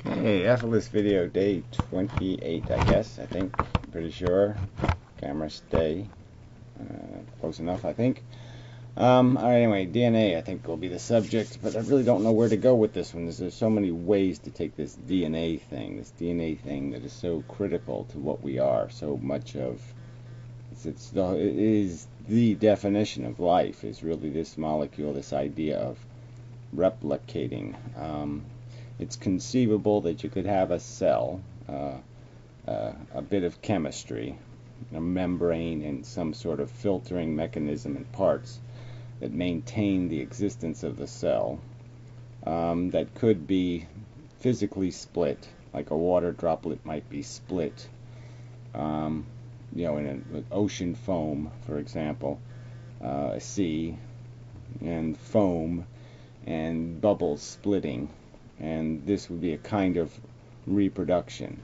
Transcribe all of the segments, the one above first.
Okay, effortless video day 28, I guess. I think. Pretty sure. Camera stay. Close enough, I think. Alright, anyway, DNA, I think, will be the subject, but I really don't know where to go with this one. There's so many ways to take this DNA thing that is so critical to what we are. So much of it is the definition of life, is really this molecule, this idea of replicating. It's conceivable that you could have a cell, a bit of chemistry, a membrane, and some sort of filtering mechanism and parts that maintain the existence of the cell, that could be physically split, like a water droplet might be split, in an ocean foam, for example, a sea, and foam and bubbles splitting. And this would be a kind of reproduction,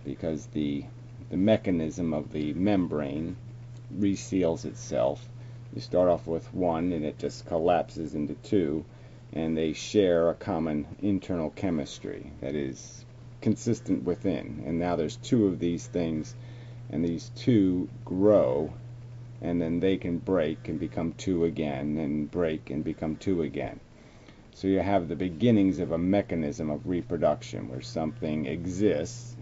because the mechanism of the membrane reseals itself. You start off with one and it just collapses into two, and they share a common internal chemistry that is consistent within. And now there's two of these things, and these two grow, and then they can break and become two again, and break and become two again. So you have the beginnings of a mechanism of reproduction where something exists,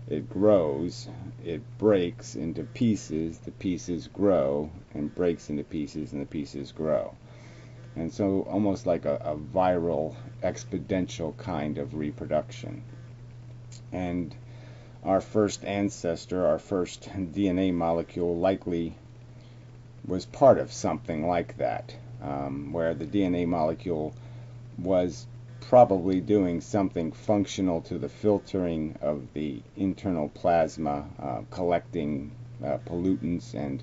it grows, it breaks into pieces, the pieces grow, and breaks into pieces, and the pieces grow. And so almost like a viral, exponential kind of reproduction. And our first ancestor, our first DNA molecule, likely was part of something like that, where the DNA molecule was probably doing something functional to the filtering of the internal plasma, collecting pollutants and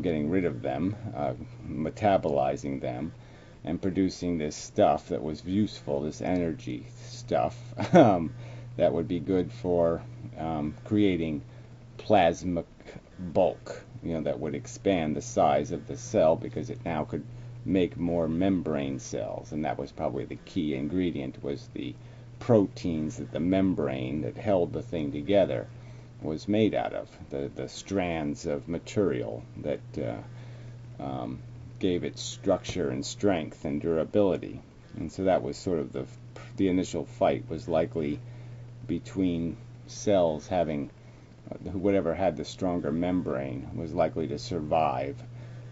getting rid of them, metabolizing them, and producing this stuff that was useful, this energy stuff, that would be good for creating plasmic bulk, that would expand the size of the cell, because it now could make more membrane cells. And that was probably the key ingredient, was the proteins that the membrane that held the thing together was made out of, the strands of material that gave it structure and strength and durability. And so that was sort of the initial fight, was likely between cells having, whatever had the stronger membrane was likely to survive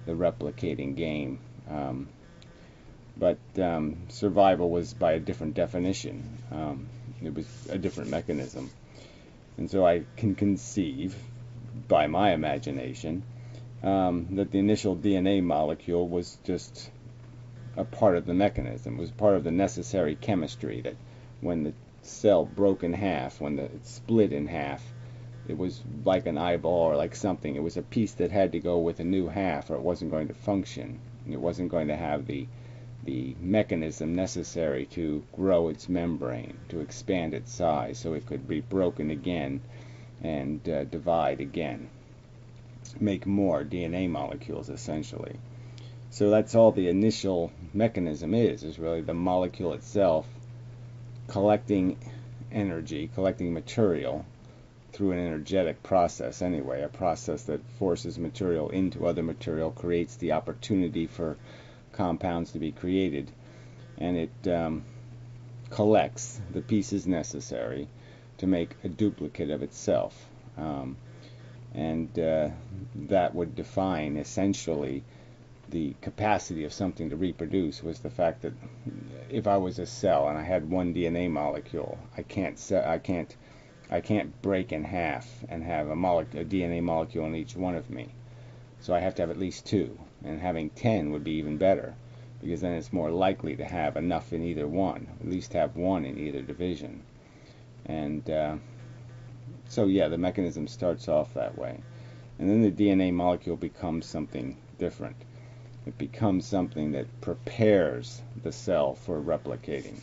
the replicating game. But survival was by a different definition. It was a different mechanism. And so I can conceive, by my imagination, that the initial DNA molecule was just a part of the mechanism, was part of the necessary chemistry, that when the cell broke in half, when it split in half, it was like an eyeball or like something. It was a piece that had to go with a new half, or it wasn't going to function. It wasn't going to have the mechanism necessary to grow its membrane, to expand its size, so it could be broken again and divide again, make more DNA molecules, essentially. So that's all the initial mechanism is really the molecule itself collecting energy, collecting material through an energetic process anyway, a process that forces material into other material, creates the opportunity for compounds to be created, and it collects the pieces necessary to make a duplicate of itself. And that would define essentially the capacity of something to reproduce, was the fact that if I was a cell and I had one DNA molecule, I can't break in half and have a DNA molecule in each one of me. So I have to have at least two, and having 10 would be even better, because then it's more likely to have enough in either one, at least have one in either division. And so yeah, the mechanism starts off that way. And then the DNA molecule becomes something different. It becomes something that prepares the cell for replicating.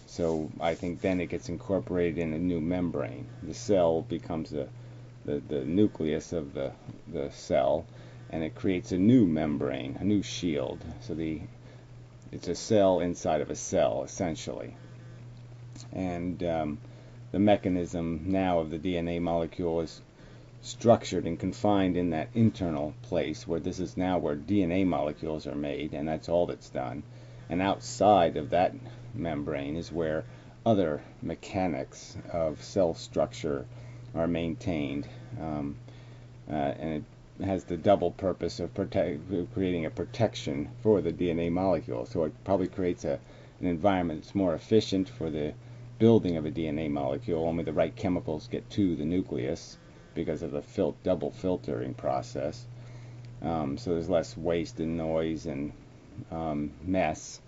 So I think then it gets incorporated in a new membrane. The cell becomes the nucleus of the cell, and it creates a new membrane, a new shield. So it's a cell inside of a cell, essentially. And the mechanism now of the DNA molecule is structured and confined in that internal place where this is now where DNA molecules are made, and that's all that's done. And outside of that membrane is where other mechanics of cell structure are maintained, and it has the double purpose of creating a protection for the DNA molecule. So it probably creates an environment that's more efficient for the building of a DNA molecule. Only the right chemicals get to the nucleus because of the double filtering process. So there's less waste and noise and mess.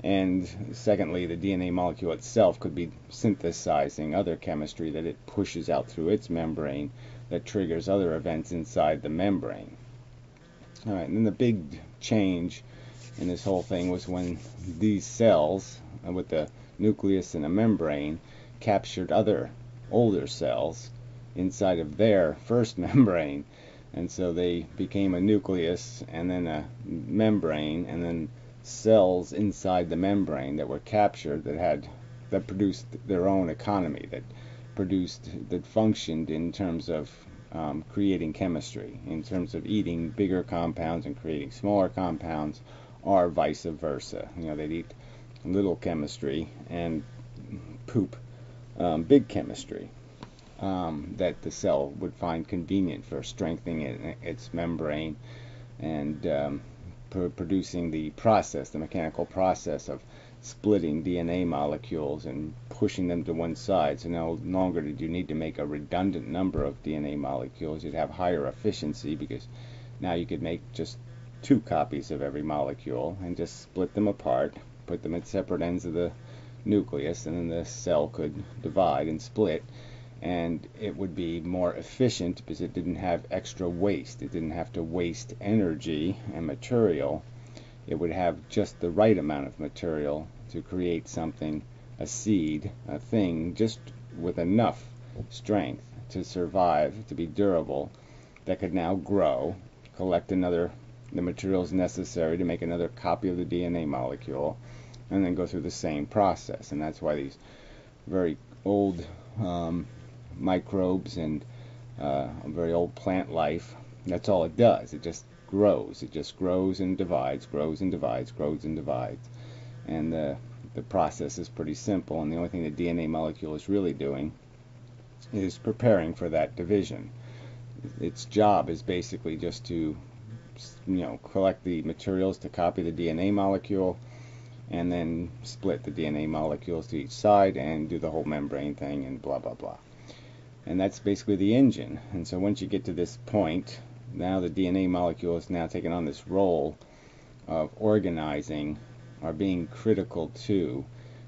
And secondly, the DNA molecule itself could be synthesizing other chemistry that it pushes out through its membrane that triggers other events inside the membrane. All right, and then the big change in this whole thing was when these cells, with the nucleus and a membrane, captured other older cells inside of their first membrane. And so they became a nucleus and then a membrane and then cells inside the membrane that were captured that produced their own economy, that functioned in terms of creating chemistry, in terms of eating bigger compounds and creating smaller compounds, or vice versa. They'd eat little chemistry and poop big chemistry that the cell would find convenient for strengthening its membrane and producing the mechanical process of splitting DNA molecules and pushing them to one side. So no longer did you need to make a redundant number of DNA molecules. You'd have higher efficiency because now you could make just 2 copies of every molecule and just split them apart, put them at separate ends of the nucleus, and then the cell could divide and split. And it would be more efficient because it didn't have extra waste. It didn't have to waste energy and material. It would have just the right amount of material to create something, a seed, a thing, just with enough strength to survive, to be durable, that could now grow, collect the materials necessary to make another copy of the DNA molecule, and then go through the same process. And that's why these very old microbes and very old plant life, that's all it does. It just grows. It just grows and divides, grows and divides, grows and divides. And the process is pretty simple, and the only thing the DNA molecule is really doing is preparing for that division. Its job is basically just to collect the materials to copy the DNA molecule and then split the DNA molecules to each side and do the whole membrane thing and blah blah blah. And that's basically the engine. And so once you get to this point, now the DNA molecule is now taking on this role of organizing or being critical to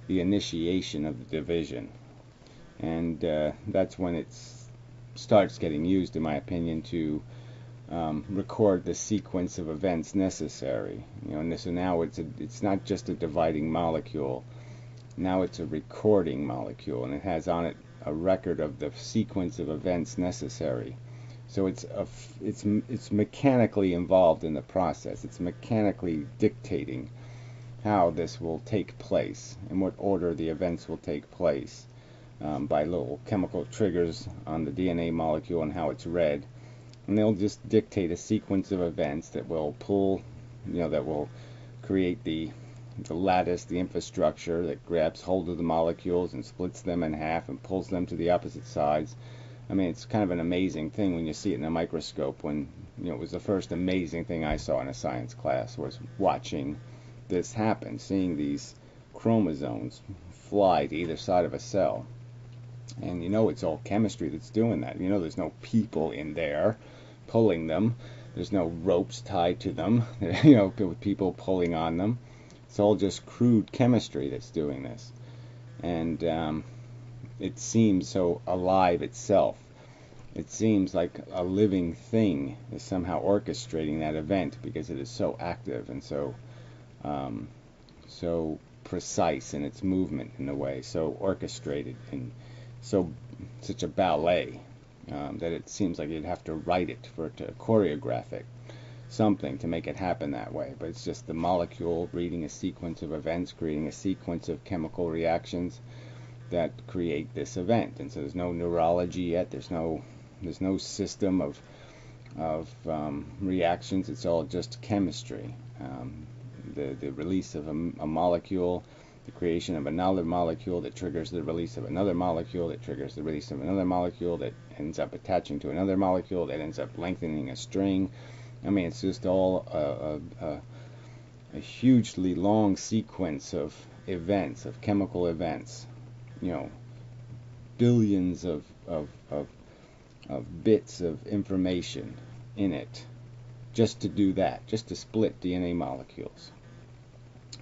the initiation of the division. And that's when it starts getting used, in my opinion, to record the sequence of events necessary. And so now it's not just a dividing molecule. Now it's a recording molecule, and it has on it a record of the sequence of events necessary. So it's mechanically involved in the process. It's mechanically dictating how this will take place, in what order the events will take place, by little chemical triggers on the DNA molecule and how it's read. And they'll just dictate a sequence of events that will that will create the lattice, the infrastructure that grabs hold of the molecules and splits them in half and pulls them to the opposite sides. I mean, it's kind of an amazing thing when you see it in a microscope. When it was the first amazing thing I saw in a science class, was watching this happen, seeing these chromosomes fly to either side of a cell. And it's all chemistry that's doing that. There's no people in there pulling them. There's no ropes tied to them, with people pulling on them. It's all just crude chemistry that's doing this. And it seems so alive itself. It seems like a living thing is somehow orchestrating that event because it is so active and so precise in its movement, in a way, so orchestrated and such a ballet that it seems like you'd have to write it for it to choreograph it. something to make it happen that way. But it's just the molecule reading a sequence of events, creating a sequence of chemical reactions that create this event. And so there's no neurology yet. There's no system of reactions. It's all just chemistry. The release of a molecule, the creation of another molecule that triggers the release of another molecule that triggers the release of another molecule that ends up attaching to another molecule that ends up lengthening a string. I mean, it's just all a hugely long sequence of events, of chemical events. You know, billions of bits of information in it just to do that, just to split DNA molecules.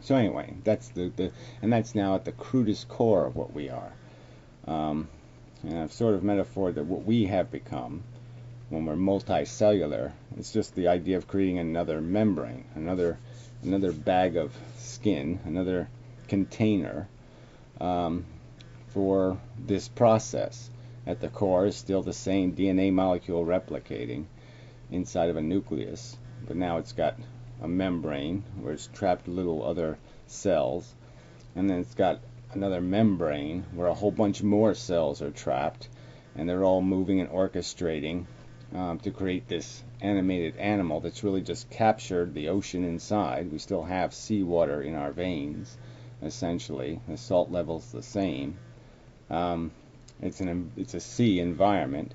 So anyway, that's and that's now at the crudest core of what we are. And I've sort of metaphored that what we have become when we're multicellular, it's just the idea of creating another membrane, another bag of skin, another container for this process. At the core is still the same DNA molecule replicating inside of a nucleus, but now it's got a membrane where it's trapped little other cells, and then it's got another membrane where a whole bunch more cells are trapped, and they're all moving and orchestrating to create this animated animal that's really just captured the ocean inside. We still have seawater in our veins, essentially. The salt level's the same. It's a sea environment.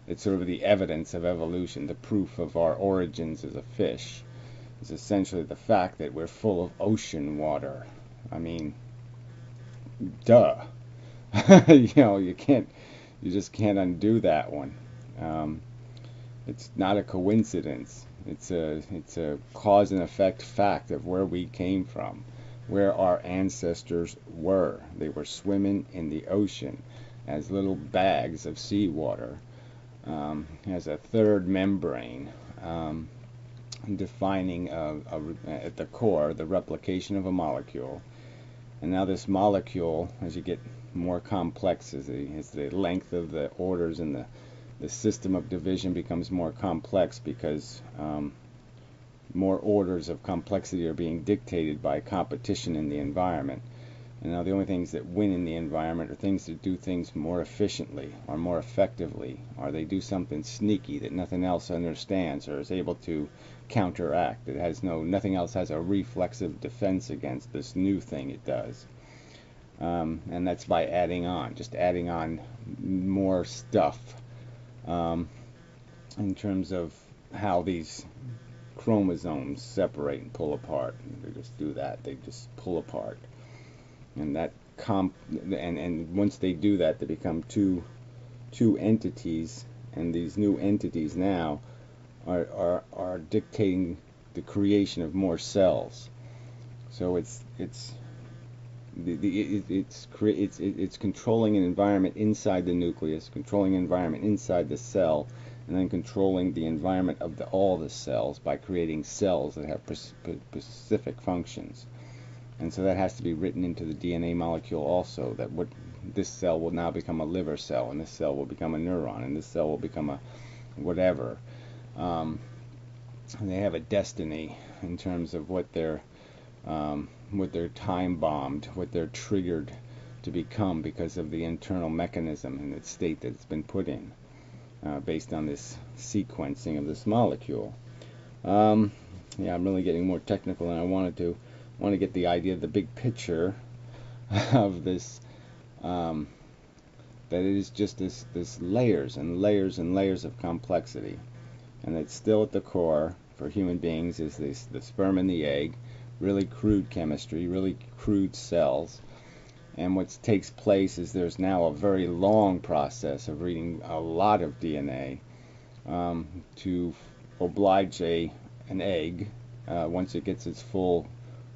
It's sort of the evidence of evolution, the proof of our origins as a fish, is essentially the fact that we're full of ocean water. I mean, duh. You just can't undo that one. It's not a coincidence. It's a cause and effect fact of where we came from, where our ancestors were. They were swimming in the ocean as little bags of seawater. Has a third membrane defining at the core the replication of a molecule. And now this molecule, as you get more complex, as the length of the orders and the system of division becomes more complex, because more orders of complexity are being dictated by competition in the environment. And now the only things that win in the environment are things that do things more efficiently or more effectively, or they do something sneaky that nothing else understands or is able to counteract. Nothing else has a reflexive defense against this new thing it does. And that's by adding on more stuff in terms of how these chromosomes separate and pull apart. They just do that. They just pull apart. And and once they do that, they become two entities, and these new entities now are dictating the creation of more cells. So it's controlling an environment inside the nucleus, controlling an environment inside the cell, and then controlling the environment of all the cells by creating cells that have specific functions. And so that has to be written into the DNA molecule also, that this cell will now become a liver cell, and this cell will become a neuron, and this cell will become a whatever. And they have a destiny in terms of what they're time bombed, what they're triggered to become because of the internal mechanism and the state that it's been put in, based on this sequencing of this molecule. I'm really getting more technical than I wanted to. I want to get the idea of the big picture of this, that it is just this layers and layers and layers of complexity, and it's still at the core for human beings is the sperm and the egg, really crude chemistry, really crude cells. And what takes place is there's now a very long process of reading a lot of DNA to oblige an egg, once it gets its full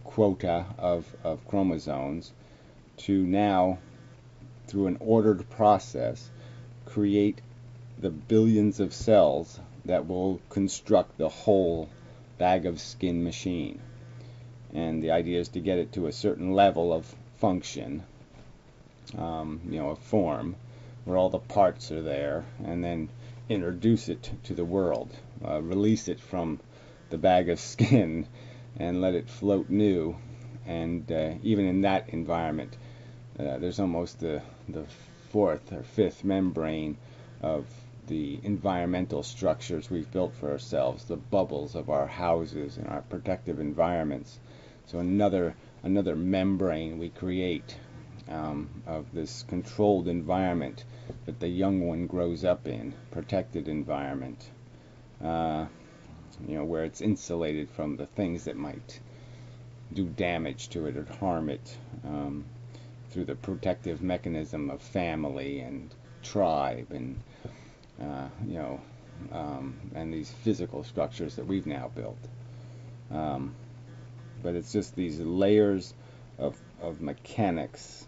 quota of chromosomes, to now, through an ordered process, create the billions of cells that will construct the whole bag of skin machine. And the idea is to get it to a certain level of function, a form, where all the parts are there, and then introduce it to the world, release it from the bag of skin and let it float new. And even in that environment, there's almost the fourth or fifth membrane of the environmental structures we've built for ourselves, the bubbles of our houses and our protective environments. So another membrane we create of this controlled environment that the young one grows up in, protected environment, where it's insulated from the things that might do damage to it or harm it, through the protective mechanism of family and tribe and and these physical structures that we've now built. But it's just these layers of mechanics,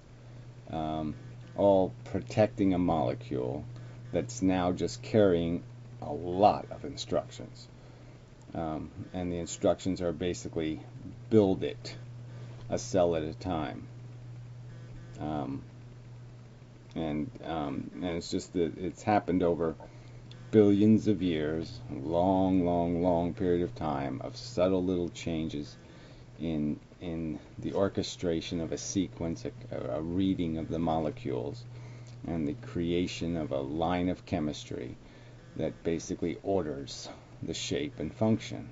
all protecting a molecule that's now just carrying a lot of instructions. And the instructions are basically build it a cell at a time. And it's just that it's happened over billions of years, a long period of time of subtle little changes in the orchestration of a sequence, a reading of the molecules, and the creation of a line of chemistry that basically orders the shape and function.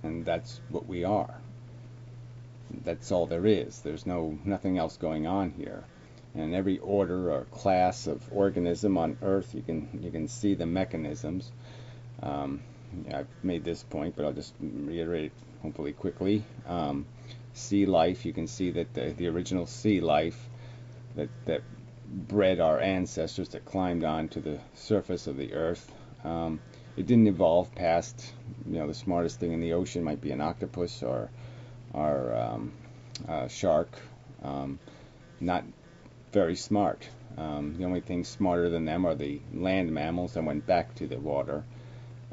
And that's what we are. That's all there is. There's nothing else going on here. And every order or class of organism on Earth, you can see the mechanisms. I've made this point, but I'll just reiterate it hopefully quickly. Sea life, you can see that the original sea life that bred our ancestors, that climbed onto the surface of the Earth, it didn't evolve past, the smartest thing in the ocean might be an octopus or shark. Not very smart. The only things smarter than them are the land mammals that went back to the water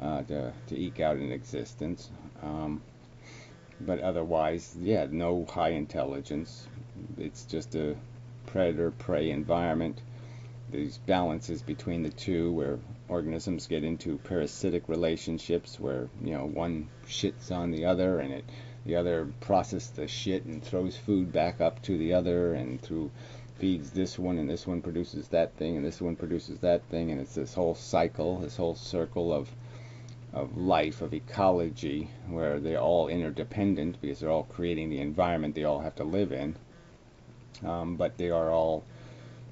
to eke out an existence. But otherwise, no high intelligence. It's just a predator-prey environment. These balances between the two, where organisms get into parasitic relationships where one shits on the other, and the other processes the shit and throws food back up to the other, and feeds this one, and this one produces that thing, and this one produces that thing, and it's this whole cycle, this whole circle of life, of ecology, where they're all interdependent because they're all creating the environment they all have to live in. But they are all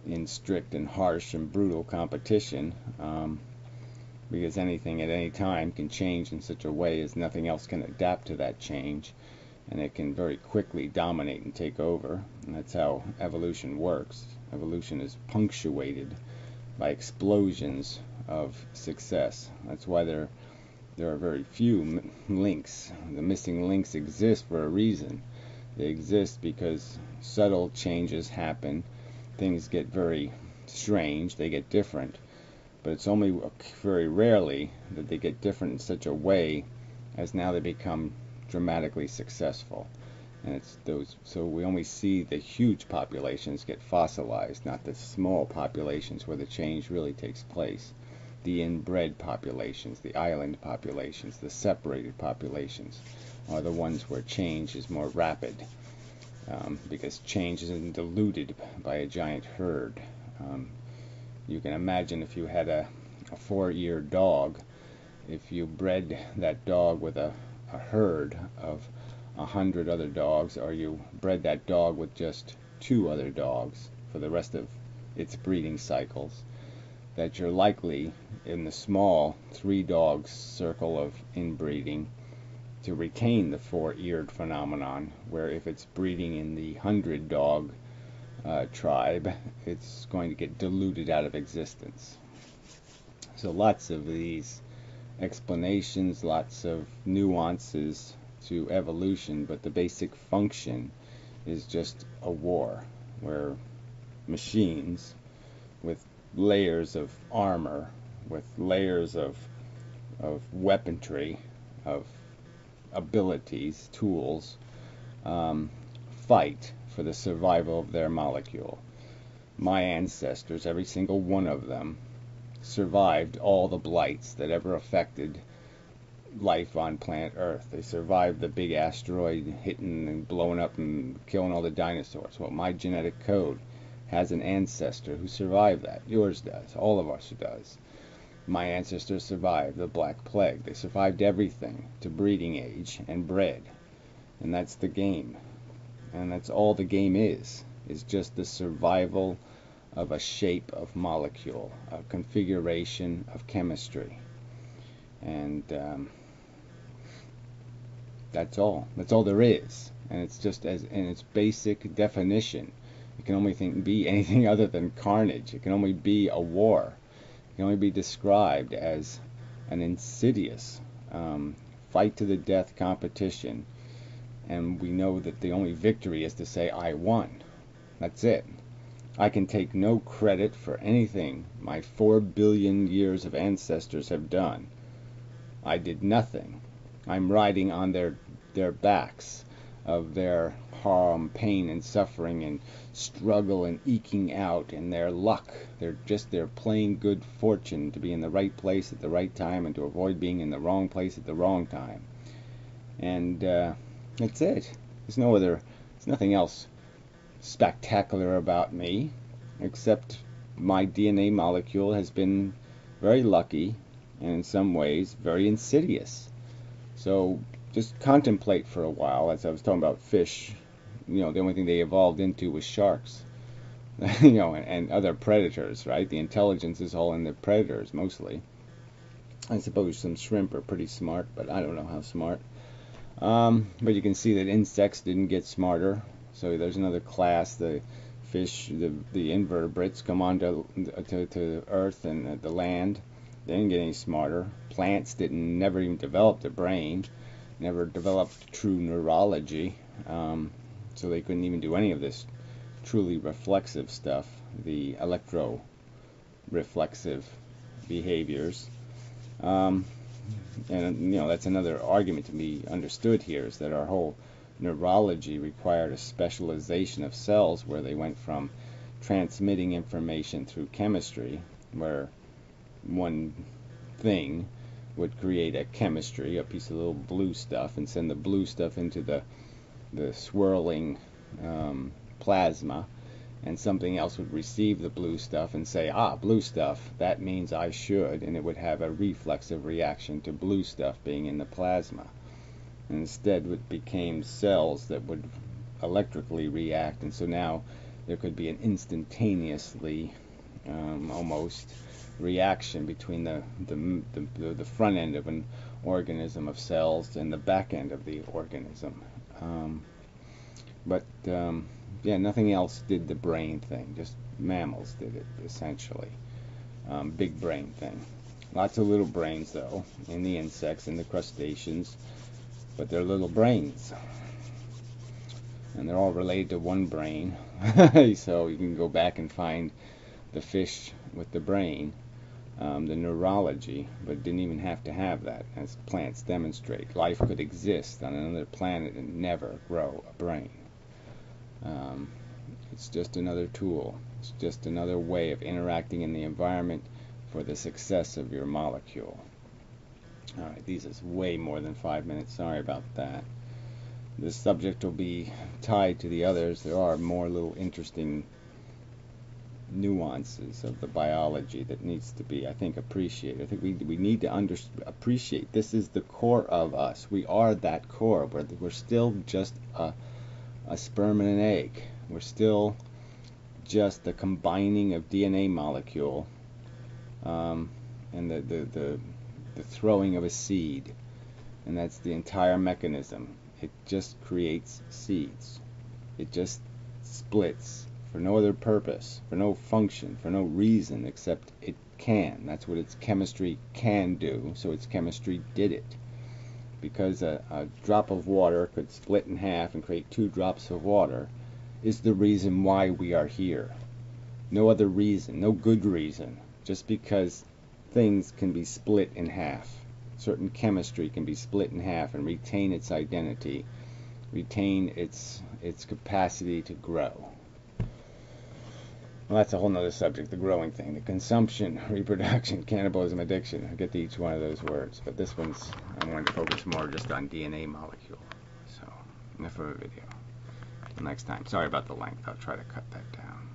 in strict and harsh and brutal competition, because anything at any time can change in such a way as nothing else can adapt to that change, and it can very quickly dominate and take over. And that's how evolution works. Evolution is punctuated by explosions of success. That's why there are very few links. The missing links exist for a reason. They exist because subtle changes happen. Things get very strange. They get different. But it's only very rarely that they get different in such a way as now they become dramatically successful. And it's those. So we only see the huge populations get fossilized, not the small populations where the change really takes place. The inbred populations, the island populations, the separated populations are the ones where change is more rapid, because change isn't diluted by a giant herd. You can imagine if you had a 4-eared dog, if you bred that dog with a herd of 100 other dogs, or you bred that dog with just 2 other dogs for the rest of its breeding cycles, that you're likely in the small 3-dog circle of inbreeding to retain the 4-eared phenomenon, where if it's breeding in the 100-dog tribe, it's going to get diluted out of existence. So lots of these explanations, lots of nuances to evolution, but the basic function is just a war where machines with layers of armor, with layers of weaponry, of abilities, tools, fight for the survival of their molecule. My ancestors, every single one of them, survived all the blights that ever affected life on planet Earth. They survived the big asteroid hitting and blowing up and killing all the dinosaurs. Well, my genetic code has an ancestor who survived that. Yours does. All of us does. My ancestors survived the Black Plague. They survived everything to breeding age and bred. And that's the game. And that's all the game is just the survival of a shape of molecule, a configuration of chemistry. And that's all. That's all there is. And it's just as in its basic definition. It can only be anything other than carnage. It can only be a war. It can only be described as an insidious fight to the death competition. And we know that the only victory is to say, I won. That's it. I can take no credit for anything my 4 billion years of ancestors have done. I did nothing. I'm riding on their backs of their harm, pain, and suffering, and struggle, and eking out, and their luck. They're plain good fortune to be in the right place at the right time and to avoid being in the wrong place at the wrong time. And that's it. There's nothing else spectacular about me, except my DNA molecule has been very lucky and in some ways very insidious. So just contemplate for a while. As I was talking about fish, the only thing they evolved into was sharks, and other predators, right? The intelligence is all in the predators mostly. I suppose some shrimp are pretty smart, but I don't know how smart. But you can see that insects didn't get smarter. So there's another class, the fish, the invertebrates come onto to Earth and the land. They didn't get any smarter. Plants never even developed a brain, never developed true neurology, so they couldn't even do any of this truly reflexive stuff, the electro-reflexive behaviors. And that's another argument to be understood here, is that our whole neurology required a specialization of cells where they went from transmitting information through chemistry, where one thing would create a chemistry, a piece of little blue stuff, and send the blue stuff into the swirling plasma, and something else would receive the blue stuff and say, blue stuff, that means I should, and it would have a reflexive reaction to blue stuff being in the plasma. And instead it became cells that would electrically react, and so now there could be an instantaneously almost reaction between the front end of an organism of cells and the back end of the organism. Nothing else did the brain thing. Just mammals did it, essentially. Big brain thing. Lots of little brains, though, in the insects and the crustaceans, but they're little brains. And they're all related to one brain. So you can go back and find the fish with the brain, the neurology, but it didn't even have to have that, as plants demonstrate. Life could exist on another planet and never grow a brain. It's just another tool. It's just another way of interacting in the environment for the success of your molecule. Alright, these is way more than 5 minutes. Sorry about that. This subject will be tied to the others. There are more little interesting nuances of the biology that needs to be, I think, appreciated. I think we need to appreciate this is the core of us. We are that core. We're still just a sperm and an egg. We're still just the combining of DNA molecule and the throwing of a seed, and that's the entire mechanism. It just creates seeds. It just splits for no other purpose, for no function, for no reason, except it can. That's what its chemistry can do, so its chemistry did it. Because a drop of water could split in half and create 2 drops of water is the reason why we are here. No other reason, no good reason. Just because things can be split in half. Certain chemistry can be split in half and retain its identity, retain its capacity to grow. Well, that's a whole nother subject, the growing thing, the consumption, reproduction, cannibalism, addiction. I'll get to each one of those words, but this one's, I wanted to focus more just on DNA molecule. So, enough of a video. Till next time. Sorry about the length. I'll try to cut that down.